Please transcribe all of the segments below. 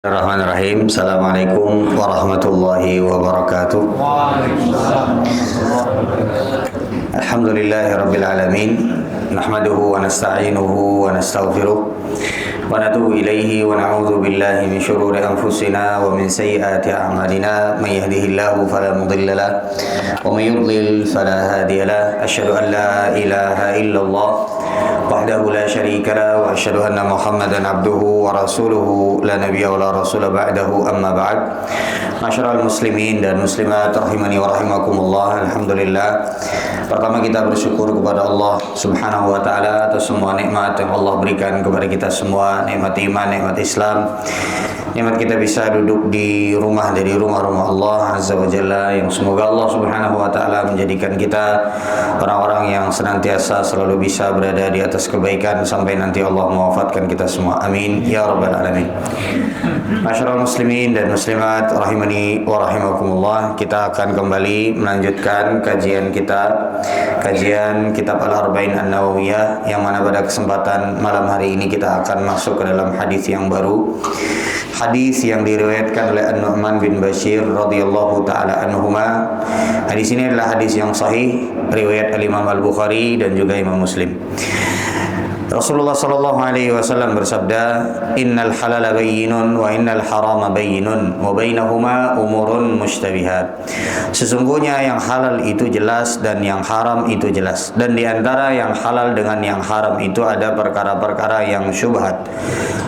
Bismillahirrahmanirrahim. Assalamualaikum warahmatullahi wabarakatuh. Alhamdulillahirabbil alamin. Nahmaduhu wa nasta'inuhu wa nastaghfiruh wa natubu ilaihi wa na'udzu billahi min syururi anfusina wa min sayyiati a'malina. May yahdihillahu fala mudilla lahu wa may yudlil fala hadiya lahu. Asyhadu an la ilaha illallah wahdahu la syarika lahu wa asyhadu anna Muhammadan abduhu wa rasuluhu la nabiyya wa la rasula ba'dahu, amma ba'd. Masyarul muslimin dan muslimat rahimani wa rahimakumullah. Alhamdulillah, pertama kita bersyukur kepada Allah Subhanahu wa taala atas semua nikmat yang Allah berikan kepada kita semua, nikmat iman, nikmat Islam, nikmat kita bisa duduk di rumah dari rumah-rumah Allah Azza wa Jalla, yang semoga Allah Subhanahu wa taala menjadikan kita orang-orang yang senantiasa selalu bisa berada di atas kebaikan sampai nanti Allah mewafatkan kita semua. Amin ya rabbal alamin. Masyarul muslimin dan muslimat rahimani wa rahimakumullah, kita akan kembali melanjutkan kajian kita, kajian kitab Al-Arba'in An-Nawawiyah, yang mana pada kesempatan malam hari ini kita akan masuk ke dalam hadis yang baru. Hadis yang diriwayatkan oleh An-Nu'man bin Bashir radhiyallahu taala anhuma. Hadis ini adalah hadis yang sahih, riwayat Al-Imam Al-Bukhari dan juga Imam Muslim. Rasulullah sallallahu alaihi wasallam bersabda, "Innal halala bayyinun wa innal harama bayyinun wa bainahuma umurun mushtabihat." Sesungguhnya yang halal itu jelas dan yang haram itu jelas, dan di antara yang halal dengan yang haram itu ada perkara-perkara yang syubhat.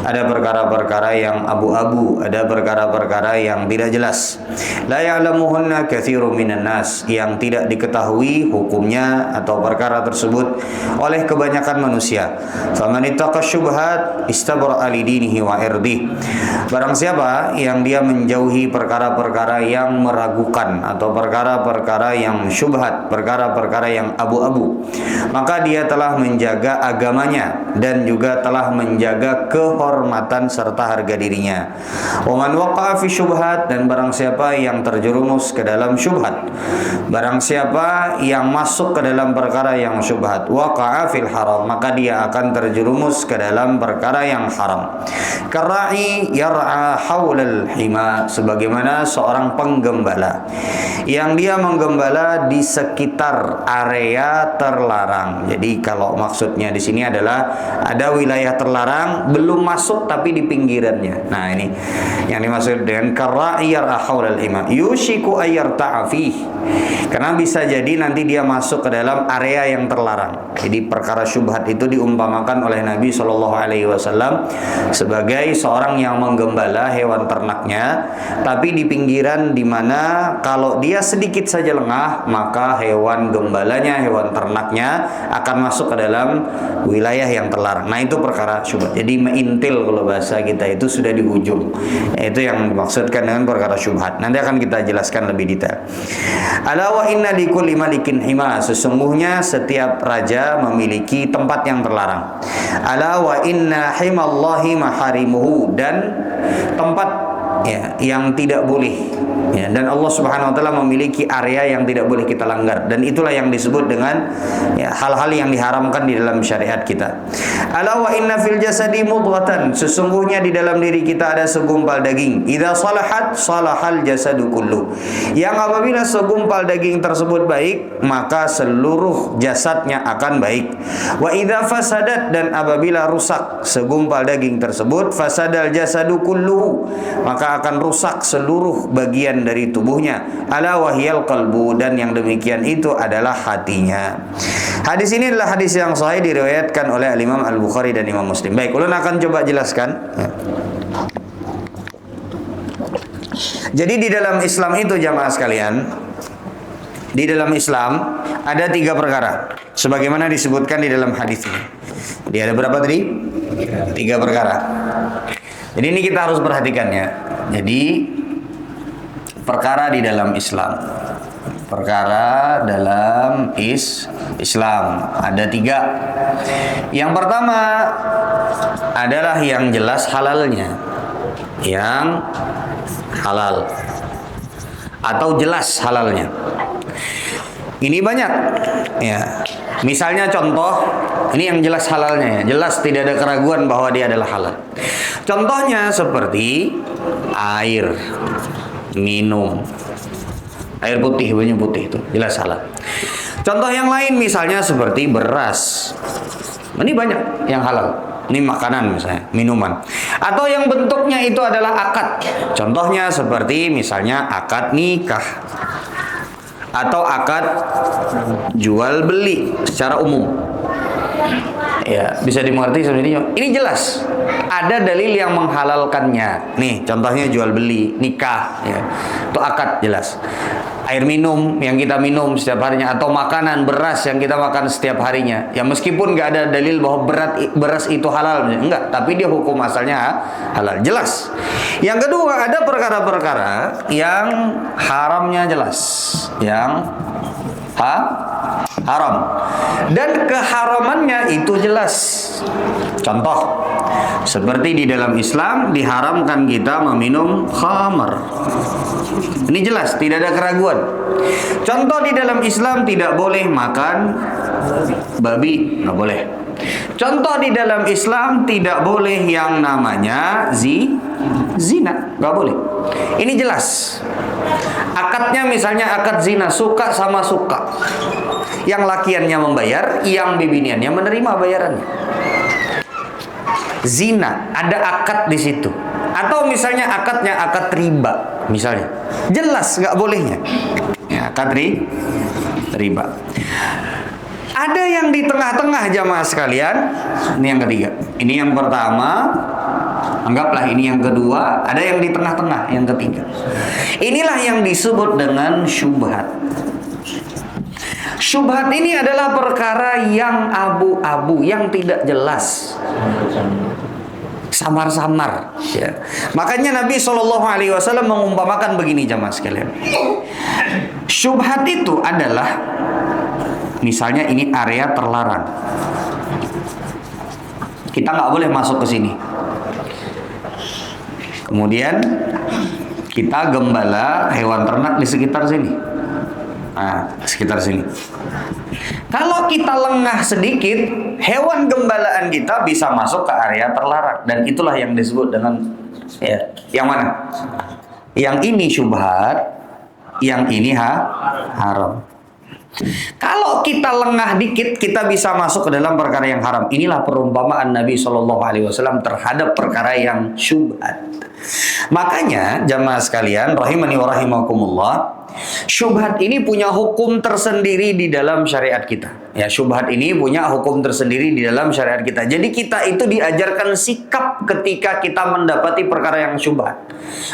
Ada perkara-perkara yang abu-abu, ada perkara-perkara yang tidak jelas. La ya'lamuhunna katsirun minan nas, yang tidak diketahui hukumnya atau perkara tersebut oleh kebanyakan manusia. Faman ittaqa syubhat istabra'a li dinihi wa irdih. Barang siapa yang dia menjauhi perkara-perkara yang meragukan atau perkara-perkara yang syubhat, perkara-perkara yang abu-abu, maka dia telah menjaga agamanya dan juga telah menjaga kehormatan serta harga dirinya. Wa man waqa'a fi syubhat, dan barang siapa yang terjerumus ke dalam syubhat, barang siapa yang masuk ke dalam perkara yang syubhat, waqa'a fil haram, maka dia akan terjerumus ke dalam perkara yang haram. Kara'i yar'a haulal hima, sebagaimana seorang penggembala yang dia menggembala di sekitar area terlarang. Jadi kalau maksudnya di sini adalah ada wilayah terlarang belum masuk tapi di pinggirannya. Nah, ini yang dimaksud dengan kara'i yar'a haulal hima, yushiku ayyarta'a fih, karena bisa jadi nanti dia masuk ke dalam area yang terlarang. Jadi perkara syubhat itu diumpamakan oleh Nabi Shallallahu Alaihi Wasallam sebagai seorang yang menggembala hewan ternaknya, tapi di pinggiran, di mana kalau dia sedikit saja lengah, maka hewan gembalanya, hewan ternaknya akan masuk ke dalam wilayah yang terlarang. Nah, itu perkara syubhat. Jadi meintil kalau bahasa kita itu sudah di ujung. Itu yang dimaksudkan dengan perkara syubhat. Nanti akan kita jelaskan lebih detail. Ala wa inna likulli malikin hima, sesungguhnya setiap raja memiliki tempat yang terlarang. Ala wa inna himallahi maharimuhu, dan tempat yang tidak boleh, dan Allah Subhanahu wa taala memiliki area yang tidak boleh kita langgar, dan itulah yang disebut dengan hal-hal yang diharamkan di dalam syariat kita. Ala wa inna fil jasadi mudghatan, sesungguhnya di dalam diri kita ada segumpal daging. Idza salahat salahal jasadu kullu, yang apabila segumpal daging tersebut baik, maka seluruh jasadnya akan baik. Wa idza fasadat, dan apabila rusak segumpal daging tersebut, fasadal jasadu kulluhu, maka akan rusak seluruh bagian dari tubuhnya. Ala wahyal qalbu, dan yang demikian itu adalah hatinya. Hadis ini adalah hadis yang sahih, diriwayatkan oleh Imam Al-Bukhari dan Imam Muslim. Baik, ulun akan coba jelaskan. Jadi di dalam Islam itu, jamaah sekalian, di dalam Islam ada 3 perkara, sebagaimana disebutkan di dalam hadis ini. Jadi ada berapa tadi? 3 perkara. Jadi ini kita harus perhatikan ya. Jadi perkara di dalam Islam, perkara dalam Islam ada 3. Yang pertama adalah yang jelas halalnya, yang halal atau jelas halalnya. Ini banyak ya. Misalnya contoh, ini yang jelas halalnya ya, jelas tidak ada keraguan bahwa dia adalah halal. Contohnya seperti air minum. Air putih, banyak putih itu jelas salah. Contoh yang lain misalnya seperti beras. Ini banyak yang halal. Ini makanan misalnya, minuman. Atau yang bentuknya itu adalah akad. Contohnya seperti misalnya akad nikah. Atau akad jual beli secara umum. Ya, bisa dimengerti sebenarnya. Ini jelas. Ada dalil yang menghalalkannya. Nih, contohnya jual beli, nikah, ya. Itu akad jelas. Air minum yang kita minum setiap harinya atau makanan beras yang kita makan setiap harinya. Ya meskipun nggak ada dalil bahwa beras itu halal, enggak, tapi dia hukum asalnya halal, jelas. Yang kedua, ada perkara-perkara yang haramnya jelas, yang haram dan keharamannya itu jelas. Contoh seperti di dalam Islam diharamkan kita meminum khamar. Ini jelas, tidak ada keraguan. Contoh di dalam Islam tidak boleh makan babi, nggak boleh. Contoh di dalam Islam tidak boleh yang namanya zina, nggak boleh. Ini jelas. Akadnya misalnya akad zina, suka sama suka. Yang lakiannya membayar, yang bibiniannya menerima bayarannya. Zina, ada akad di situ. Atau misalnya akadnya akad riba, misalnya. Jelas nggak bolehnya. Ya, akad riba. Ada yang di tengah-tengah jamaah sekalian. Ini yang ketiga. Ini yang pertama. Anggaplah ini yang kedua. Ada yang di tengah-tengah, yang ketiga. Inilah yang disebut dengan syubhat. Syubhat ini adalah perkara yang abu-abu, yang tidak jelas. Samar-samar, ya. Makanya Nabi SAW mengumpamakan begini jamaah sekalian. Syubhat itu adalah, misalnya ini area terlarang. Kita nggak boleh masuk ke sini. Kemudian kita gembala hewan ternak di sekitar sini. Nah, sekitar sini. Kalau kita lengah sedikit, hewan gembalaan kita bisa masuk ke area terlarang, dan itulah yang disebut dengan yang mana? Yang ini syubhat, yang ini haram. Kalau kita lengah dikit, kita bisa masuk ke dalam perkara yang haram. Inilah perumpamaan Nabi SAW terhadap perkara yang syubhat. Makanya jamaah sekalian rahimani wa rahimakumullah, syubhat ini punya hukum tersendiri di dalam syariat kita. Ya, syubhat ini punya hukum tersendiri di dalam syariat kita. Jadi kita itu diajarkan sikap ketika kita mendapati perkara yang syubhat.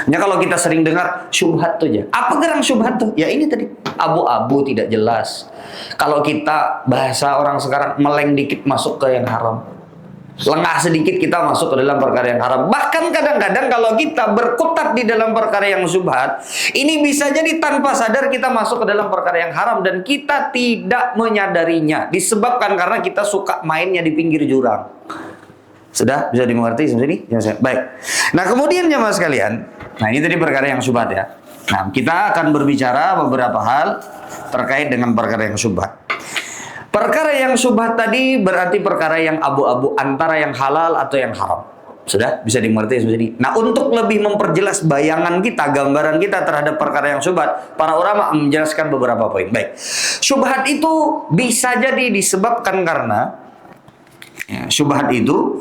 Ya, kalau kita sering dengar syubhat tuh aja. Apa gerang syubhat tuh? Ya ini tadi, abu-abu tidak jelas. Kalau kita bahasa orang sekarang, meleng dikit masuk ke yang haram. Lengah sedikit kita masuk ke dalam perkara yang haram. Bahkan kadang-kadang kalau kita berkutat di dalam perkara yang syubhat, ini bisa jadi tanpa sadar kita masuk ke dalam perkara yang haram dan kita tidak menyadarinya. Disebabkan karena kita suka mainnya di pinggir jurang. Sudah bisa dimengerti sampai sini? Baik. Nah, kemudian jemaah sekalian, nah ini tadi perkara yang syubhat ya. Nah, kita akan berbicara beberapa hal terkait dengan perkara yang syubhat. Perkara yang syubhat tadi berarti perkara yang abu-abu antara yang halal atau yang haram. Sudah bisa dimengerti seperti ini. Nah, untuk lebih memperjelas bayangan kita, gambaran kita terhadap perkara yang syubhat, para ulama menjelaskan beberapa poin. Baik. Syubhat itu bisa jadi disebabkan karena syubhat itu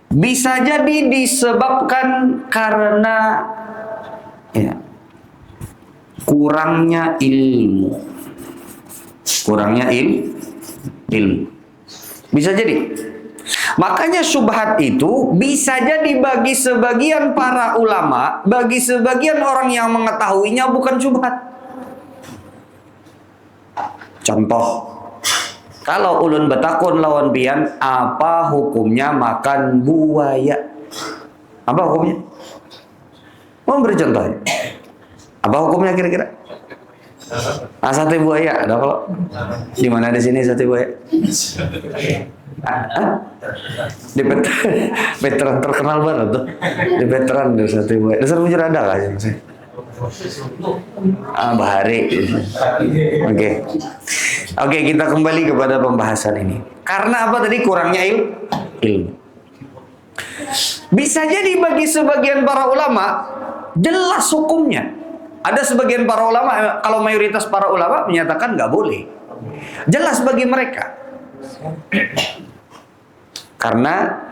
bisa jadi disebabkan karena kurangnya ilmu. Kurangnya ilmu. Bisa jadi. Makanya syubhat itu bisa jadi bagi sebagian para ulama, bagi sebagian orang yang mengetahuinya bukan syubhat. Contoh, kalau ulun betakun lawan pian, apa hukumnya makan buaya? Apa hukumnya? Mau beri contoh. Apa hukumnya kira-kira? Sate buaya, ada kalau di mana di sini sate buaya? Di veteran terkenal banget tuh. Di veteran di sate buaya. Dasar bujur ada lah yang saya. Bahari. Oke, kita kembali kepada pembahasan ini. Karena apa tadi? Kurangnya ilmu. Bisa jadi bagi sebagian para ulama jelas hukumnya. Ada sebagian para ulama, kalau mayoritas para ulama menyatakan nggak boleh. Jelas bagi mereka. Karena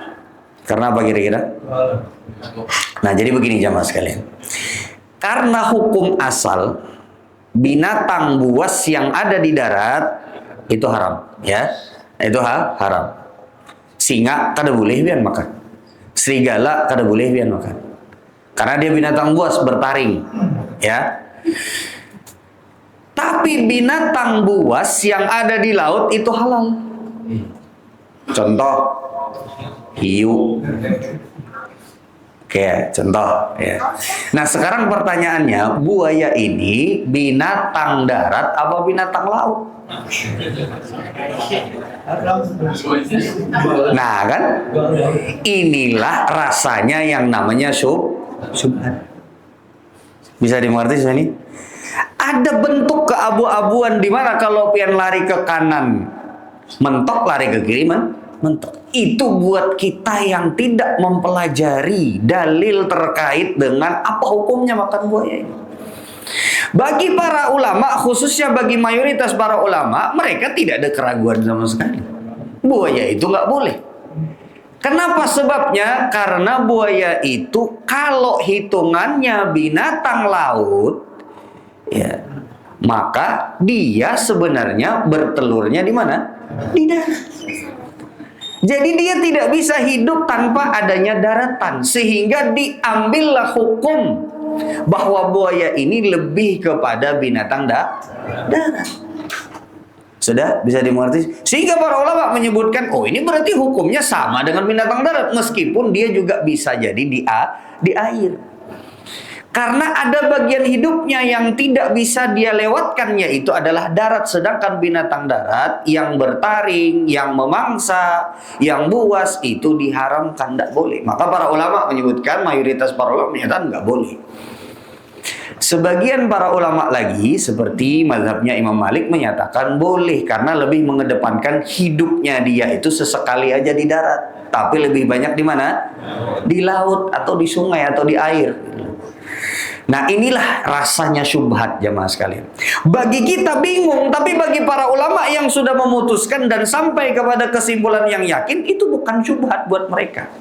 apa kira-kira? Nah, jadi begini jamaah sekalian. Karena hukum asal binatang buas yang ada di darat itu haram, ya. Itu haram. Singa kada boleh biar makan. Serigala kada boleh biar makan. Karena dia binatang buas bertaring, ya. Tapi binatang buas yang ada di laut itu halal. Contoh hiu. Oke, contoh ya. Nah, sekarang pertanyaannya, buaya ini binatang darat apa binatang laut? Nah, kan? Inilah rasanya yang namanya syubhat. Bisa dimengerti sini? Ada bentuk keabu-abuan di mana kalau pian lari ke kanan mentok, lari ke kiri mentok. Itu buat kita yang tidak mempelajari dalil terkait dengan apa hukumnya makan buaya ini. Bagi para ulama, khususnya bagi mayoritas para ulama, mereka tidak ada keraguan sama sekali. Buaya itu nggak boleh. Kenapa sebabnya? Karena buaya itu kalau hitungannya binatang laut, ya, maka dia sebenarnya bertelurnya di mana? Di darat. Jadi dia tidak bisa hidup tanpa adanya daratan. Sehingga diambillah hukum bahwa buaya ini lebih kepada binatang darat. Sudah bisa dimengerti? Sehingga para ulama menyebutkan, oh ini berarti hukumnya sama dengan binatang darat. Meskipun dia juga bisa jadi di air. Karena ada bagian hidupnya yang tidak bisa dia lewatkan, yaitu adalah darat. Sedangkan binatang darat yang bertaring, yang memangsa, yang buas, itu diharamkan, tidak boleh. Maka para ulama menyebutkan, mayoritas para ulama menyatakan nggak boleh. Sebagian para ulama lagi, seperti mazhabnya Imam Malik, menyatakan boleh. Karena lebih mengedepankan hidupnya dia itu sesekali aja di darat. Tapi lebih banyak di mana? Di laut, atau di sungai, atau di air. Nah, inilah rasanya syubhat jamaah sekalian. Bagi kita bingung, tapi bagi para ulama yang sudah memutuskan dan sampai kepada kesimpulan yang yakin, itu bukan syubhat buat mereka.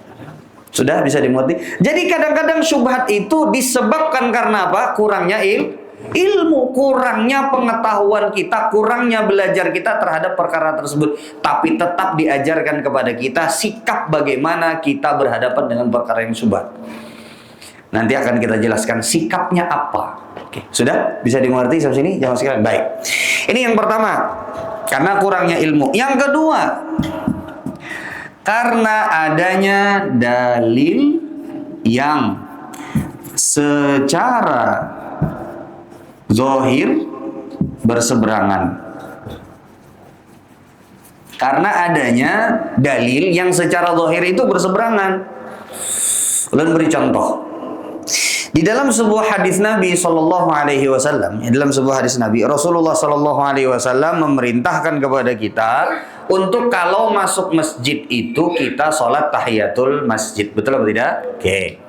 Sudah bisa dimengerti? Jadi kadang-kadang syubhat itu disebabkan karena apa? Kurangnya ilmu, kurangnya pengetahuan kita, kurangnya belajar kita terhadap perkara tersebut. Tapi tetap diajarkan kepada kita sikap bagaimana kita berhadapan dengan perkara yang syubhat. Nanti akan kita jelaskan sikapnya apa. Oke, sudah bisa dimengerti sampai sini jamaah sekalian? Baik. Ini yang pertama, karena kurangnya ilmu. Yang kedua, karena adanya dalil yang secara zahir berseberangan. Karena adanya dalil yang secara zahir itu berseberangan. Ulun beri contoh. Di dalam sebuah hadis Nabi Shallallahu Alaihi Wasallam, dalam sebuah hadis Nabi, Rasulullah Shallallahu Alaihi Wasallam memerintahkan kepada kita untuk kalau masuk masjid itu kita sholat tahiyatul masjid, betul atau tidak? Oke.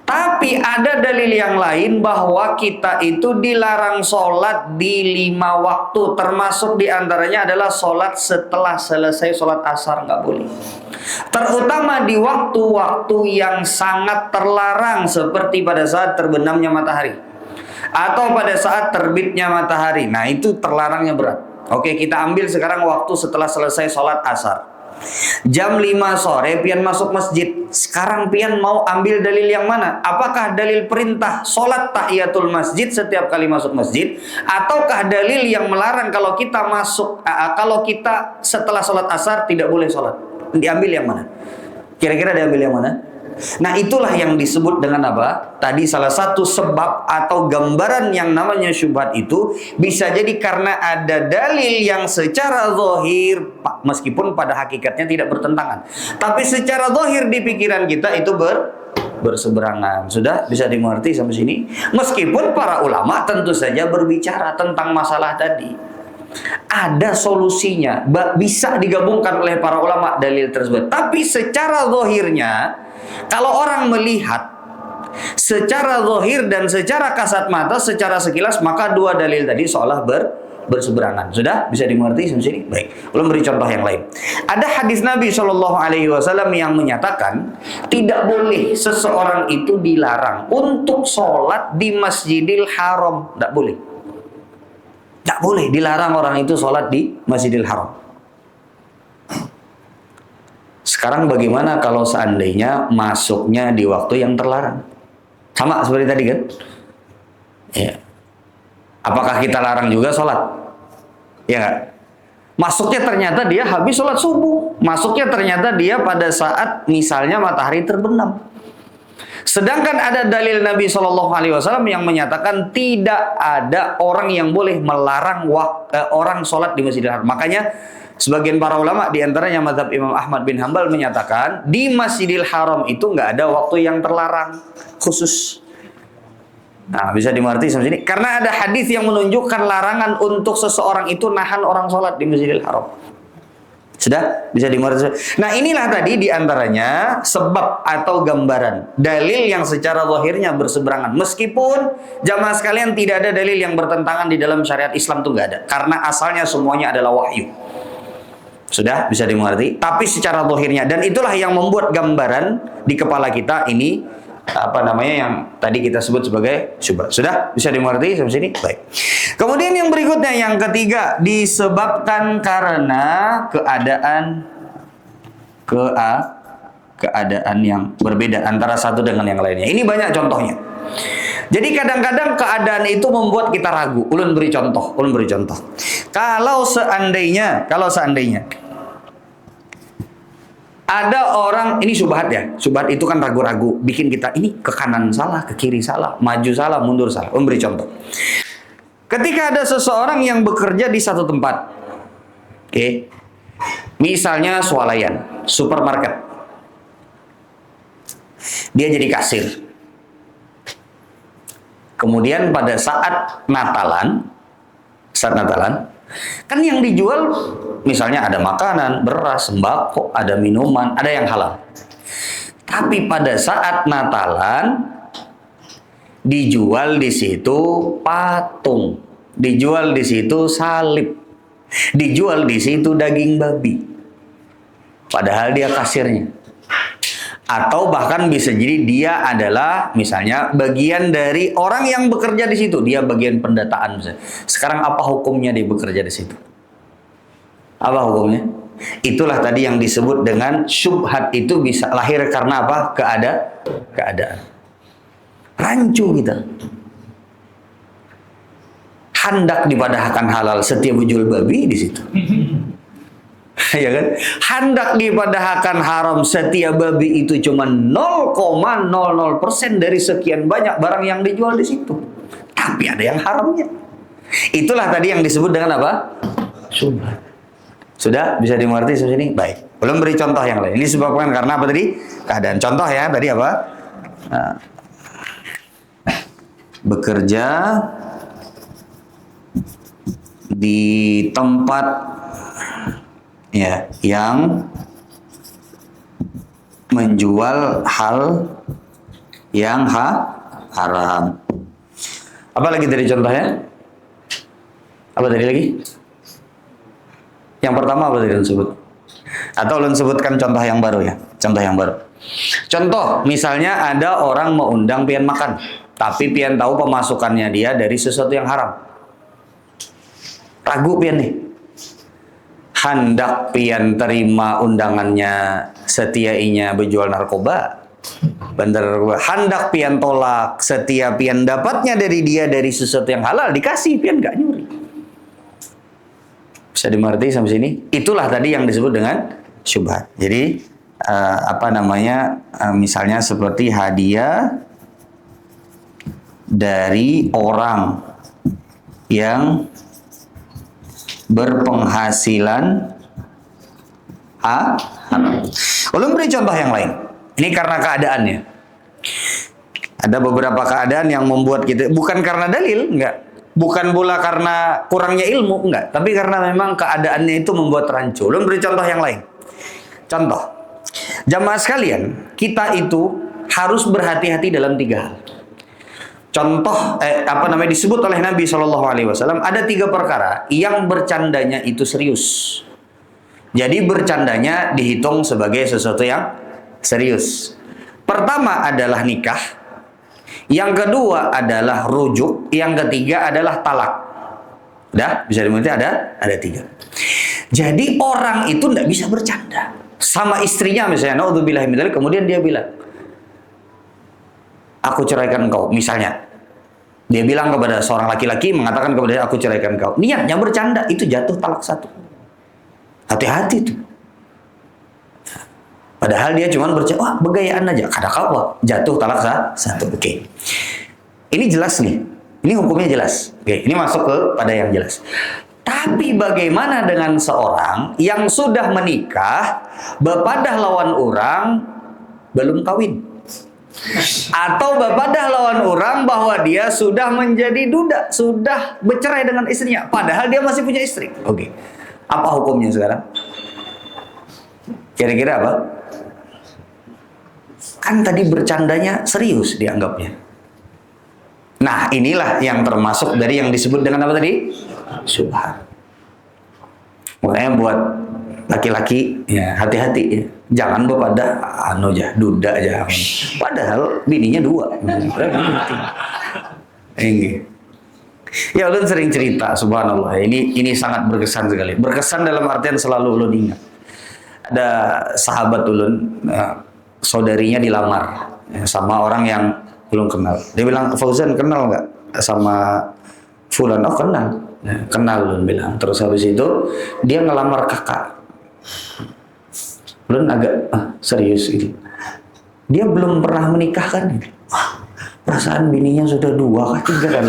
Tapi ada dalil yang lain bahwa kita itu dilarang sholat di 5 waktu, termasuk diantaranya adalah sholat setelah selesai sholat asar, nggak boleh. Terutama di waktu-waktu yang sangat terlarang, seperti pada saat terbenamnya matahari atau pada saat terbitnya matahari. Nah, itu terlarangnya berat. Oke, kita ambil sekarang waktu setelah selesai sholat asar. Jam 5 sore pian masuk masjid. Sekarang pian mau ambil dalil yang mana? Apakah dalil perintah sholat tahiyatul masjid setiap kali masuk masjid, ataukah dalil yang melarang kalau kita kalau kita setelah sholat asar tidak boleh sholat? Diambil yang mana? Kira-kira diambil yang mana? Nah, itulah yang disebut dengan apa? Tadi salah satu sebab atau gambaran yang namanya syubhat itu bisa jadi karena ada dalil yang secara zahir, meskipun pada hakikatnya tidak bertentangan, tapi secara zahir di pikiran kita itu berseberangan. Sudah bisa dimengerti sampai sini? Meskipun para ulama tentu saja berbicara tentang masalah tadi. Ada solusinya, bisa digabungkan oleh para ulama dalil tersebut. Tapi secara zahirnya Kalau orang melihat secara zahir dan secara kasat mata, secara sekilas, maka dua dalil tadi seolah berseberangan. Sudah bisa dimengerti sampai sini? Baik. Belum beri contoh yang lain. Ada hadis Nabi Shallallahu Alaihi Wasallam yang menyatakan tidak boleh seseorang itu dilarang untuk sholat di Masjidil Haram. Tidak boleh. Tidak boleh dilarang orang itu sholat di Masjidil Haram. Sekarang bagaimana kalau seandainya masuknya di waktu yang terlarang? Sama seperti tadi kan? Ya. Apakah kita larang juga sholat? Ya nggak? Masuknya ternyata dia habis sholat subuh. Masuknya ternyata dia pada saat misalnya matahari terbenam. Sedangkan ada dalil Nabi Shallallahu Alaihi Wasallam yang menyatakan tidak ada orang yang boleh melarang orang sholat di Masjidil Haram. Makanya sebagian para ulama diantaranya mazhab Imam Ahmad bin Hambal menyatakan di Masjidil Haram itu nggak ada waktu yang terlarang khusus. Nah, bisa dimengerti sampai sini. Karena ada hadis yang menunjukkan larangan untuk seseorang itu nahan orang sholat di Masjidil Haram. Sudah bisa dimengerti. Nah, inilah tadi diantaranya sebab atau gambaran dalil yang secara zahirnya berseberangan. Meskipun jamaah sekalian tidak ada dalil yang bertentangan di dalam syariat Islam, itu nggak ada. Karena asalnya semuanya adalah wahyu. Sudah bisa dimengerti. Tapi secara zahirnya, dan itulah yang membuat gambaran di kepala kita ini apa namanya yang tadi kita sebut sebagai syubhat. Sudah bisa dimengerti sampai sini? Baik. Kemudian yang berikutnya yang ketiga, disebabkan karena keadaan yang berbeda antara satu dengan yang lainnya. Ini banyak contohnya. Jadi kadang-kadang keadaan itu membuat kita ragu. Ulun beri contoh. Kalau seandainya ada orang, ini syubhat ya. Syubhat itu kan ragu-ragu, bikin kita ini ke kanan salah, ke kiri salah, maju salah, mundur salah. Memberi contoh. Ketika ada seseorang yang bekerja di satu tempat, oke, misalnya swalayan, supermarket, dia jadi kasir. Kemudian pada saat Natalan, kan yang dijual misalnya ada makanan, beras, sembako, ada minuman, ada yang halal. Tapi pada saat Natalan dijual di situ patung, dijual di situ salib, dijual di situ daging babi. Padahal dia kasirnya. Atau bahkan bisa jadi dia adalah misalnya bagian dari orang yang bekerja di situ, dia bagian pendataan misalnya. Sekarang apa hukumnya dia bekerja di situ? Apa hukumnya? Itulah tadi yang disebut dengan syubhat, itu bisa lahir karena apa? Keadaan. Rancu kita. Hendak dipadahkan halal, setiap jual babi di situ. Ya kan? Hendak dipadahkan haram, setiap babi itu cuma 0,00% dari sekian banyak barang yang dijual di situ. Tapi ada yang haramnya. Itulah tadi yang disebut dengan apa? Syubhat. Sudah bisa dimengerti sampai sini? Baik. Belum beri contoh yang lain. Ini sebabkan karena apa tadi? Keadaan. Contoh ya, tadi apa? Nah, bekerja di tempat ya yang menjual hal yang haram. Apa lagi dari contohnya? Apa tadi lagi? Yang pertama apa tadi disebut? Atau ulun sebutkan contoh yang baru ya? Contoh yang baru. Contoh, misalnya ada orang mau undang pian makan, tapi pian tahu pemasukannya dia dari sesuatu yang haram. Ragu pian nih. Hendak pian terima undangannya, setiainya berjual narkoba. Bandar narkoba. Hendak pian tolak, setia pian dapatnya dari dia dari sesuatu yang halal, dikasih pian gak nyuri. Bisa dimengerti sampai sini? Itulah tadi yang disebut dengan syubhat. Jadi misalnya seperti hadiah dari orang yang berpenghasilan haram. Ulun beri contoh yang lain. Ini karena keadaannya. Ada beberapa keadaan yang membuat kita, bukan karena dalil, enggak. Bukan pula karena kurangnya ilmu, enggak. Tapi karena memang keadaannya itu membuat rancu. Ulun beri contoh yang lain. Contoh. Jamaah sekalian, kita itu harus berhati-hati dalam 3 hal. Contoh, disebut oleh Nabi SAW, ada 3 perkara yang bercandanya itu serius. Jadi bercandanya dihitung sebagai sesuatu yang serius. Pertama adalah nikah, yang kedua adalah rujuk, yang ketiga adalah talak. Udah, bisa dimengerti ada 3. Jadi orang itu tidak bisa bercanda sama istrinya misalnya, naudzubillah min dzalik, kemudian dia bilang, aku ceraikan engkau, misalnya. Dia bilang kepada seorang laki-laki, mengatakan kepada dia, aku ceraikan engkau. Niatnya bercanda, itu jatuh talak 1. Hati-hati tuh. Padahal dia cuma bercanda, wah begayaan aja, kada kawa, jatuh talak 1. Oke. Ini jelas nih. Ini hukumnya jelas. Oke, ini masuk ke pada yang jelas. Tapi bagaimana dengan seorang yang sudah menikah, bepadah lawan orang belum kawin? Atau bepadah lawan orang bahwa dia sudah menjadi duda, sudah bercerai dengan istrinya, padahal dia masih punya istri. Oke. Apa hukumnya sekarang? Kira-kira apa? Kan tadi bercandanya serius dianggapnya. Nah, inilah yang termasuk dari yang disebut dengan apa tadi? Syubhat. Makanya buat laki-laki ya hati-hati ya. Jangan bepada duda aja. Padahal bininya 2. Ini. Ya ulun sering cerita, subhanallah. Ini sangat berkesan sekali. Berkesan dalam artian selalu ulun ingat. Ada sahabat ulun, saudarinya dilamar sama orang yang belum kenal. Dia bilang, Fauzan kenal nggak sama Fulan? Oh kenal. Kenal ulun bilang. Terus habis itu dia ngelamar kakak. Ulun agak serius gitu. Dia belum pernah menikah kan? Perasaan bininya sudah 2 kah 3 kan?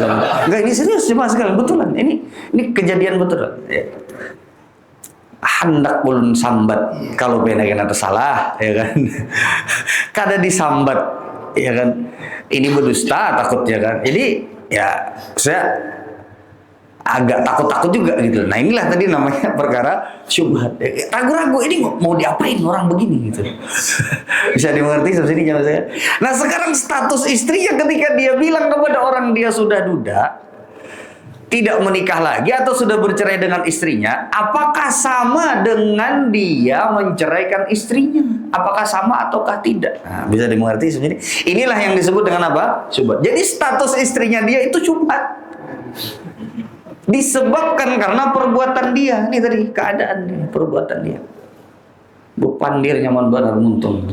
Enggak, ini serius cuma sekali betulan. Ini kejadian betulan. Ya. Hendak ulun sambat kalau benar atau salah, ya kan? Kada disambat, ya kan? Ini berdusta takutnya kan. Jadi ya saya agak takut-takut juga gitu. Nah inilah tadi namanya perkara syubhat. Ragu-ragu ini mau diapain orang begini gitu. Bisa dimengerti sampai sini jamaah saya. Nah sekarang status istrinya ketika dia bilang kepada orang dia sudah duda, tidak menikah lagi atau sudah bercerai dengan istrinya, apakah sama dengan dia menceraikan istrinya? Apakah sama ataukah tidak? Nah, bisa dimengerti sebenarnya. Inilah yang disebut dengan apa? Syubhat. Jadi status istrinya dia itu syubhat. Disebabkan karena perbuatan dia. Ini tadi keadaan dia, perbuatan dia. Bupandir nyaman benar muntung.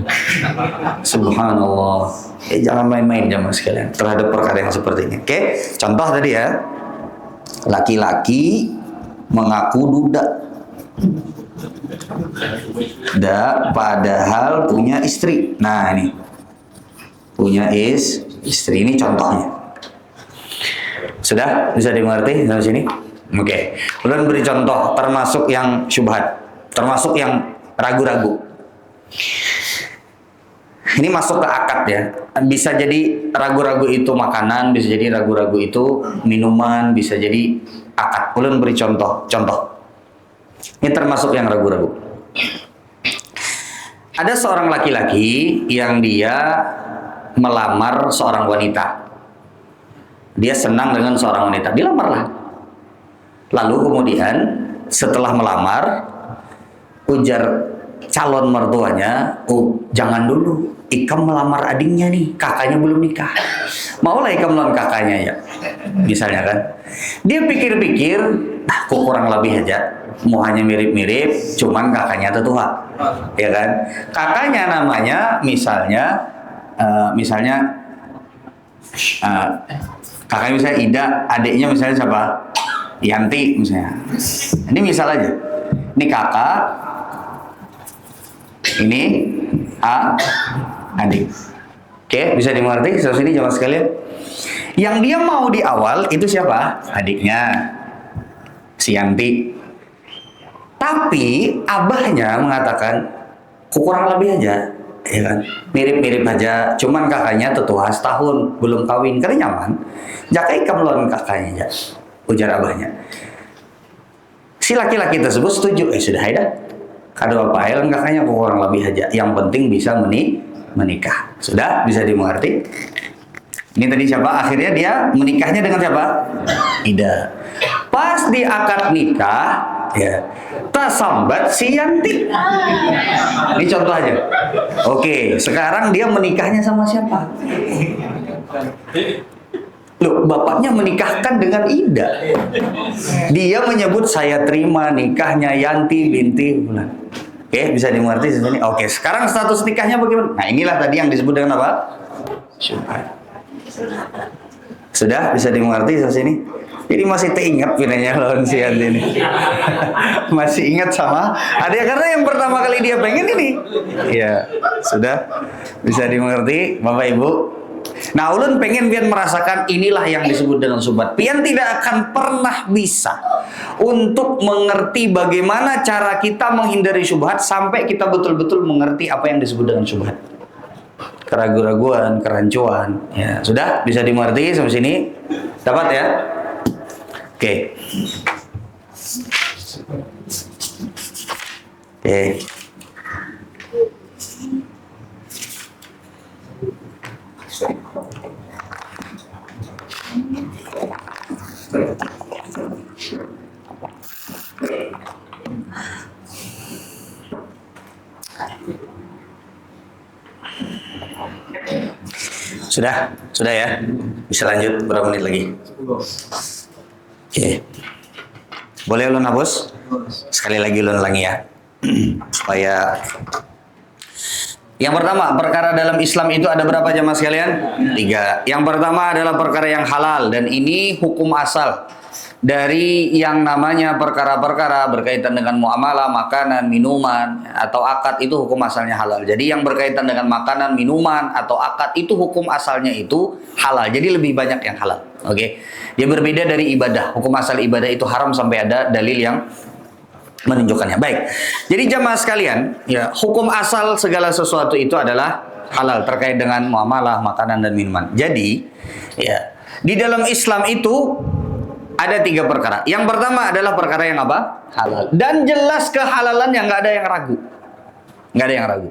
Subhanallah. Jangan main-main jamaah sekalian terhadap perkara yang seperti ini. Oke, contoh tadi ya. Laki-laki mengaku duda, padahal punya istri. Nah ini punya istri, ini contohnya. Sudah bisa dimengerti sampai sini? Oke. Ulun beri contoh termasuk yang syubhat, termasuk yang ragu-ragu. Ini masuk ke akad ya. Bisa jadi ragu-ragu itu makanan, bisa jadi ragu-ragu itu minuman, bisa jadi akad. Ulun beri contoh. Ini termasuk yang ragu-ragu. Ada seorang laki-laki yang dia melamar seorang wanita. Dia senang dengan seorang wanita, dilamarlah. Lalu kemudian setelah melamar, ujar calon mertuanya, oh jangan dulu, Ikam melamar adiknya nih, kakaknya belum nikah. Maulah Ikam melamar kakaknya ya, misalnya kan. Dia pikir-pikir, kok kurang lebih aja, mau hanya mirip-mirip, cuman kakaknya tetua, ya kan. Kakaknya namanya misalnya kakaknya misalnya Ida, adiknya misalnya siapa? Yanti misalnya. Ini misal aja. Ini kakak, ini adik. Oke, bisa dimengerti sampai sini jamaah sekalian. Yang dia mau di awal itu siapa? Adiknya, si Yanti. Tapi abahnya mengatakan, kurang lebih aja, ya kan? Mirip-mirip aja. Cuman kakaknya tetua setahun, belum kawin, karena nyaman. Jakai kamlon kakaknya aja, ujar abahnya. Si laki-laki tersebut setuju, sudah ya. Kata Bapak El kakaknya kurang lebih aja. Yang penting bisa menikah. Sudah bisa dimengerti? Ini tadi siapa? Akhirnya dia menikahnya dengan siapa? Ida. Pas di akad nikah, ya, tasambat si Yanti. Ini contoh aja. Oke, sekarang dia menikahnya sama siapa? Loh, bapaknya menikahkan dengan Ida. Dia menyebut saya terima nikahnya Yanti binti Fulan. Oke, bisa dimengerti di sini. Oke, sekarang status nikahnya bagaimana? Nah, inilah tadi yang disebut dengan apa? Syubhat. Sudah bisa dimengerti di sini. Jadi masih teringat pinanya lawan si Yanti ini. Masih ingat sama ada karena yang pertama kali dia pengen ini. Ya, sudah bisa dimengerti Bapak Ibu. Nah, ulun pengen pian merasakan inilah yang disebut dengan syubhat. Pian tidak akan pernah bisa untuk mengerti bagaimana cara kita menghindari syubhat sampai kita betul-betul mengerti apa yang disebut dengan syubhat. Keraguan-raguan, kerancuan. Ya, sudah bisa dimengerti sampai sini? Dapat ya? Oke. Oke. Sudah ya. Bisa lanjut berapa menit lagi? Oke. Boleh ulun hapus? Sekali lagi ulun ulangi ya. Supaya yang pertama, perkara dalam Islam itu ada berapa jamaah sekalian? 3. Yang pertama adalah perkara yang halal dan ini hukum asal dari yang namanya perkara-perkara berkaitan dengan muamalah, makanan, minuman atau akad itu hukum asalnya halal. Jadi yang berkaitan dengan makanan, minuman atau akad itu hukum asalnya itu halal. Jadi lebih banyak yang halal. Oke. Dia berbeda dari ibadah. Hukum asal ibadah itu haram sampai ada dalil yang menunjukkannya. Baik. Jadi jamaah sekalian, ya, hukum asal segala sesuatu itu adalah halal terkait dengan muamalah, makanan dan minuman. Jadi, ya, di dalam Islam itu ada 3 perkara. Yang pertama adalah perkara yang apa? Halal. Dan jelas kehalalan yang nggak ada yang ragu. Nggak ada yang ragu.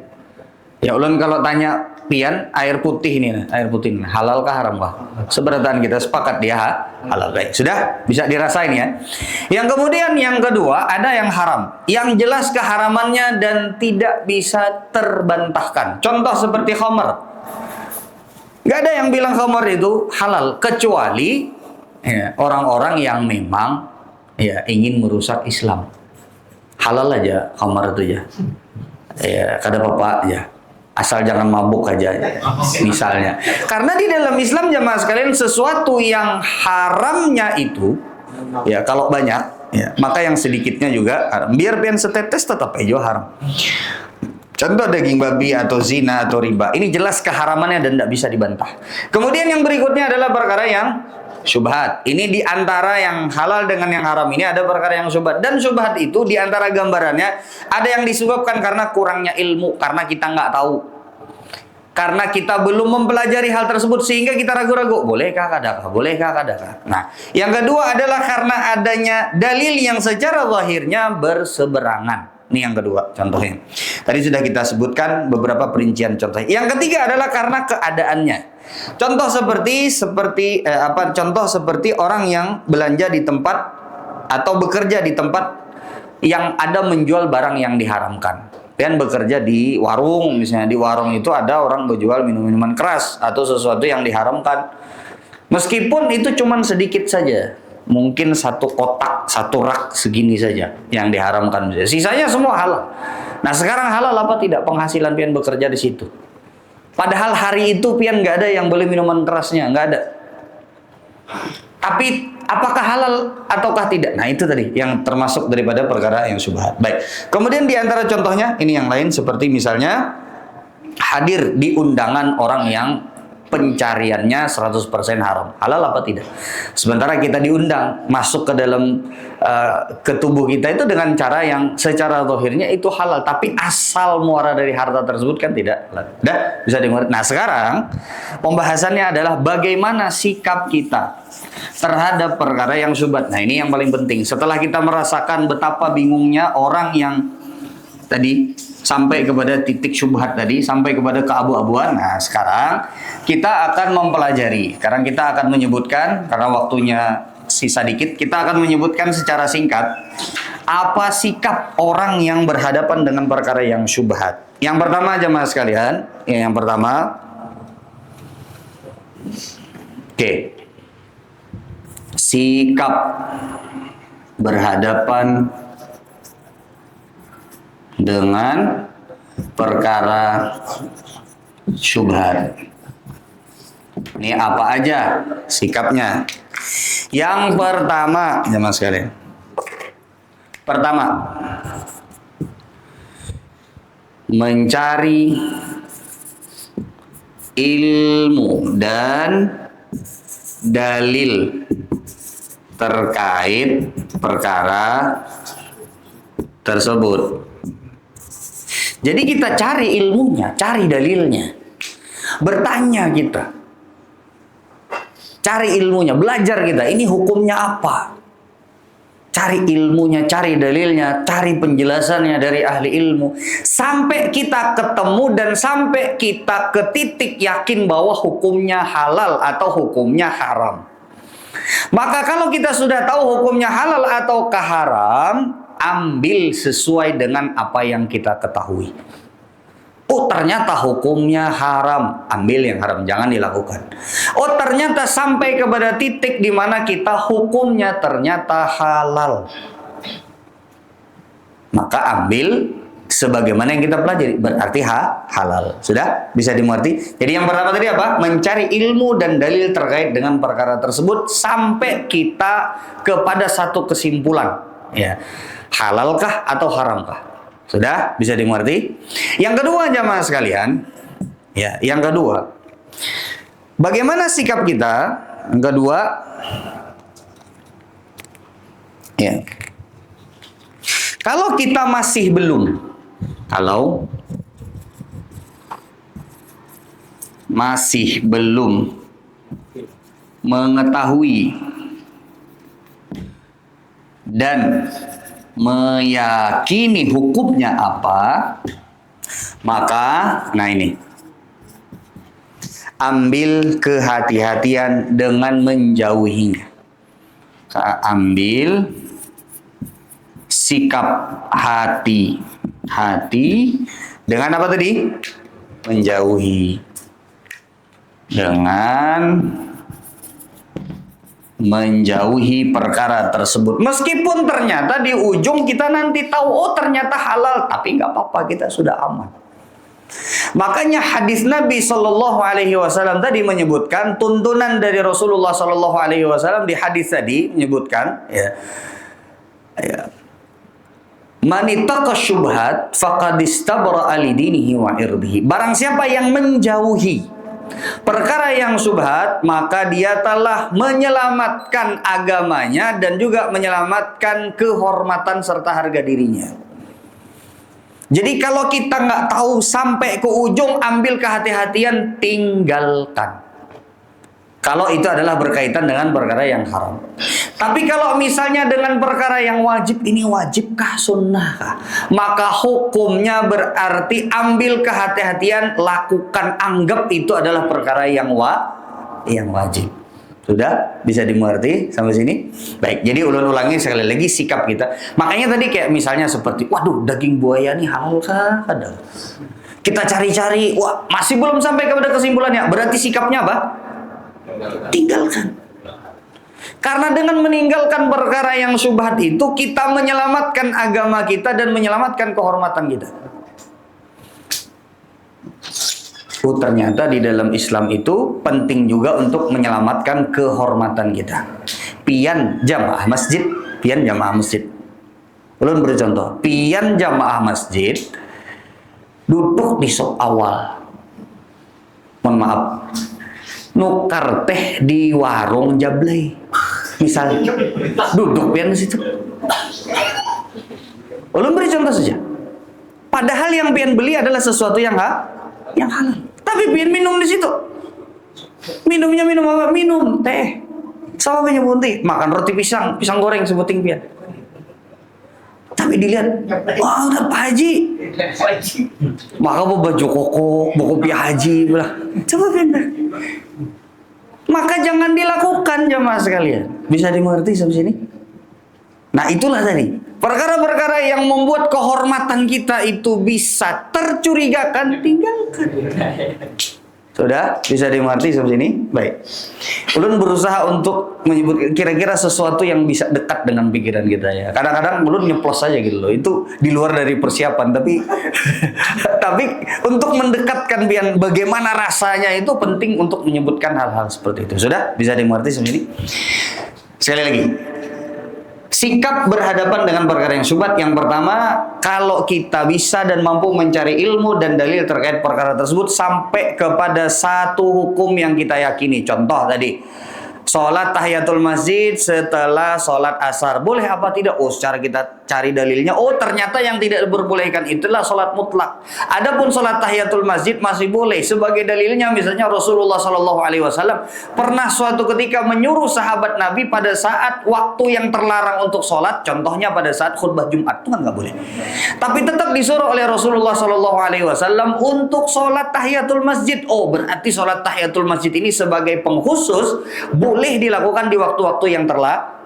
Ya ulun kalau tanya pian air putih ini halal kah haram kah? Seberatan kita sepakat dia halal. Baik, sudah bisa dirasain ya. Yang kemudian yang kedua ada yang haram. Yang jelas keharamannya dan tidak bisa terbantahkan. Contoh seperti khamar. Nggak ada yang bilang khamar itu halal kecuali orang-orang yang memang ya ingin merusak Islam. Halal aja khamar itu ya. Ya kata Bapak ya. Asal jangan mabuk aja misalnya. Karena di dalam Islam jamaah sekalian sesuatu yang haramnya itu ya kalau banyak ya maka yang sedikitnya juga haram. Biar pian setetes tetap aja haram. Contoh daging babi atau zina atau riba. Ini jelas keharamannya dan tidak bisa dibantah. Kemudian yang berikutnya adalah perkara yang syubhat. Ini di antara yang halal dengan yang haram ini ada perkara yang syubhat. Dan syubhat itu di antara gambarannya ada yang disebabkan karena kurangnya ilmu, karena kita nggak tahu. Karena kita belum mempelajari hal tersebut sehingga kita ragu-ragu, bolehkah kadakah? Bolehkah kadakah? Nah, yang kedua adalah karena adanya dalil yang secara zahirnya berseberangan. Ini yang kedua contohnya. Tadi sudah kita sebutkan beberapa perincian contohnya. Yang ketiga adalah karena keadaannya. Contoh seperti orang yang belanja di tempat atau bekerja di tempat yang ada menjual barang yang diharamkan. Dan bekerja di warung, misalnya di warung itu ada orang berjual minuman keras atau sesuatu yang diharamkan. Meskipun itu cuma sedikit saja, mungkin 1 kotak, 1 rak segini saja yang diharamkan. Sisanya semua halal. Nah sekarang halal apa tidak penghasilan pian bekerja di situ? Padahal hari itu pian nggak ada yang beli minuman kerasnya, nggak ada. Tapi apakah halal ataukah tidak? Nah itu tadi yang termasuk daripada perkara yang syubhat. Baik. Kemudian di antara contohnya ini yang lain seperti misalnya hadir di undangan orang yang pencariannya 100% haram. Halal apa tidak? Sementara kita diundang masuk ke dalam ke tubuh kita itu dengan cara yang secara zahirnya itu halal, tapi asal muara dari harta tersebut kan tidak. Dah bisa dimengerti. Nah, sekarang pembahasannya adalah bagaimana sikap kita terhadap perkara yang syubhat. Nah, ini yang paling penting. Setelah kita merasakan betapa bingungnya orang yang tadi, sampai kepada titik syubhat tadi, sampai kepada keabu-abuan. Nah, sekarang kita akan mempelajari. Sekarang kita akan menyebutkan, karena waktunya sisa dikit, kita akan menyebutkan secara singkat apa sikap orang yang berhadapan dengan perkara yang syubhat. Yang pertama, jemaah sekalian, yang pertama, sikap berhadapan dengan perkara syubhat. Ini apa aja sikapnya? Yang pertama, jemaah sekalian. Pertama, mencari ilmu dan dalil terkait perkara tersebut. Jadi kita cari ilmunya, cari dalilnya. Bertanya kita. Cari ilmunya, belajar kita. Ini hukumnya apa? Cari ilmunya, cari dalilnya, cari penjelasannya dari ahli ilmu. Sampai kita ketemu dan sampai kita ke titik yakin bahwa hukumnya halal atau hukumnya haram. Maka kalau kita sudah tahu hukumnya halal atau haram, ambil sesuai dengan apa yang kita ketahui. Oh, ternyata hukumnya haram, ambil yang haram, jangan dilakukan. Oh, ternyata sampai kepada titik di mana kita hukumnya ternyata halal, maka ambil sebagaimana yang kita pelajari, berarti halal. Sudah bisa dimengerti? Jadi yang pertama tadi apa? Mencari ilmu dan dalil terkait dengan perkara tersebut sampai kita kepada satu kesimpulan, ya, halalkah atau haramkah? Sudah bisa dimengerti? Yang kedua, jamaah sekalian, ya, yang kedua, bagaimana sikap kita? Yang kedua, ya, kalau kita masih belum, kalau masih belum mengetahui dan meyakini hukumnya apa, maka, nah ini, ambil kehati-hatian dengan menjauhinya. Ambil sikap hati dengan apa tadi? Menjauhi. Dengan menjauhi perkara tersebut. Meskipun ternyata di ujung kita nanti tahu, oh ternyata halal, tapi nggak apa-apa, kita sudah aman. Makanya hadis Nabi Shallallahu Alaihi Wasallam tadi menyebutkan, tuntunan dari Rasulullah Shallallahu Alaihi Wasallam di hadis tadi menyebutkan, ya, man ittaqa syubhat faqad istabra'a li dinihi wa irdihi. Barang siapa yang menjauhi perkara yang syubhat, maka dia telah menyelamatkan agamanya dan juga menyelamatkan kehormatan serta harga dirinya. Jadi kalau kita nggak tahu sampai ke ujung, ambil kehati-hatian, tinggalkan. Kalau itu adalah berkaitan dengan perkara yang haram. Tapi kalau misalnya dengan perkara yang wajib, ini wajibkah sunnahkah? Maka hukumnya berarti ambil kehati-hatian, lakukan, anggap itu adalah perkara yang wajib. Sudah bisa dimengerti sampai sini? Baik, jadi ulang-ulangi sekali lagi sikap kita. Makanya tadi kayak misalnya seperti, waduh, daging buaya ini halal kah? Kita cari-cari, wah masih belum sampai kepada kesimpulannya. Berarti sikapnya apa? Tinggalkan. Karena dengan meninggalkan perkara yang syubhat itu, kita menyelamatkan agama kita dan menyelamatkan kehormatan kita. Oh, ternyata di dalam Islam itu penting juga untuk menyelamatkan kehormatan kita. Pian jamaah masjid, pian jamaah masjid. Ulun beri contoh, pian jamaah masjid duduk di sok awal. Mohon maaf, nukar teh di warung Jablay, misalnya, duduk pian di situ. Ulun beri contoh saja. Padahal yang pian beli adalah sesuatu yang halal. Tapi pian minum di situ. Minumnya minum apa? Minum teh. Sama punya bunti, makan roti pisang goreng sebuting pian. Tapi Tapi dilihat, wah udah Pak Haji. Maka baju koko, kopi haji, bilang, coba benar. Maka jangan dilakukan jamaah sekalian. Bisa dimengerti sampai sini? Nah itulah tadi. Perkara-perkara yang membuat kehormatan kita itu bisa tercurigakan, tinggalkan. Sudah? Bisa dimengerti sampai sini? Baik. Ulun berusaha untuk menyebut kira-kira sesuatu yang bisa dekat dengan pikiran kita ya. Kadang-kadang ulun nyeplos aja gitu loh. Itu di luar dari persiapan, tapi tapi untuk mendekatkan bagaimana rasanya itu penting untuk menyebutkan hal-hal seperti itu. Sudah? Bisa dimengerti sampai sini? Sekali lagi. Sikap berhadapan dengan perkara yang syubhat. Yang pertama, kalau kita bisa dan mampu mencari ilmu dan dalil terkait perkara tersebut sampai kepada satu hukum yang kita yakini. Contoh tadi, sholat tahiyatul masjid setelah sholat asar. Boleh apa tidak? Oh, secara kita cari dalilnya. Oh, ternyata yang tidak diperbolehkan itulah sholat mutlak. Adapun sholat tahiyatul masjid masih boleh. Sebagai dalilnya misalnya Rasulullah SAW pernah suatu ketika menyuruh sahabat Nabi pada saat waktu yang terlarang untuk sholat. Contohnya pada saat khutbah Jumat. Itu kan nggak boleh. Tapi tetap disuruh oleh Rasulullah SAW untuk sholat tahiyatul masjid. Oh, berarti sholat tahiyatul masjid ini sebagai pengkhusus boleh dilakukan di waktu-waktu yang terlarang.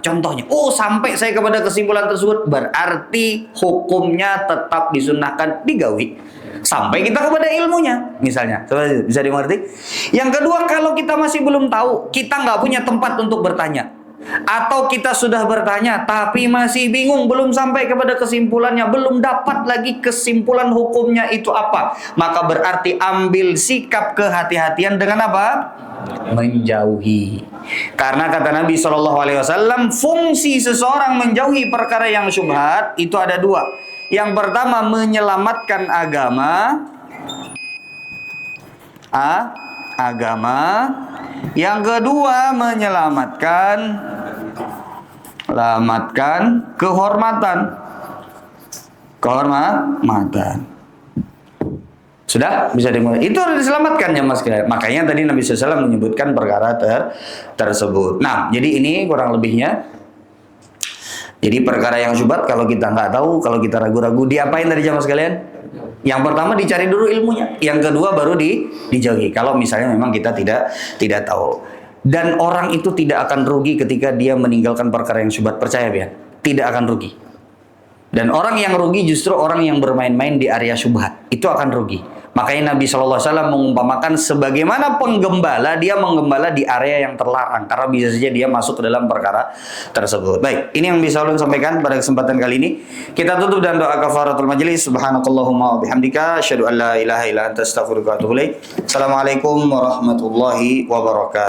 Contohnya, oh sampai saya kepada kesimpulan tersebut, berarti hukumnya tetap disunnahkan digawi sampai kita kepada ilmunya, misalnya. Bisa dimengerti? Yang kedua, kalau kita masih belum tahu, kita nggak punya tempat untuk bertanya, atau kita sudah bertanya tapi masih bingung, belum sampai kepada kesimpulannya, belum dapat lagi kesimpulan hukumnya itu apa, maka berarti ambil sikap kehati-hatian dengan apa? Menjauhi. Karena kata Nabi SAW, fungsi seseorang menjauhi perkara yang syubhat itu ada dua. Yang pertama, menyelamatkan agama. Yang kedua, menyelamatkan kehormatan. Sudah? Bisa dimulai. Itu harus diselamatkan ya mas. Makanya tadi Nabi SAW menyebutkan perkara tersebut. Nah, jadi ini kurang lebihnya. Jadi perkara yang syubhat kalau kita nggak tahu, kalau kita ragu-ragu, diapain tadi jamaah sekalian? Yang pertama dicari dulu ilmunya. Yang kedua baru dijauhi. Kalau misalnya memang kita tidak tahu. Dan orang itu tidak akan rugi ketika dia meninggalkan perkara yang syubhat. Percaya ya? Tidak akan rugi. Dan orang yang rugi justru orang yang bermain-main di area syubhat. Itu akan rugi. Makanya Nabi SAW mengumpamakan sebagaimana penggembala, dia menggembala di area yang terlarang. Karena bisa saja dia masuk ke dalam perkara tersebut. Baik, ini yang bisa ulun sampaikan pada kesempatan kali ini. Kita tutup dengan doa kafaratul majlis. Subhanakallahumma wa bihamdika, asyhadu an la ilaha illa anta astaghfiruka wa atubu ilaik. Assalamualaikum warahmatullahi wabarakatuh.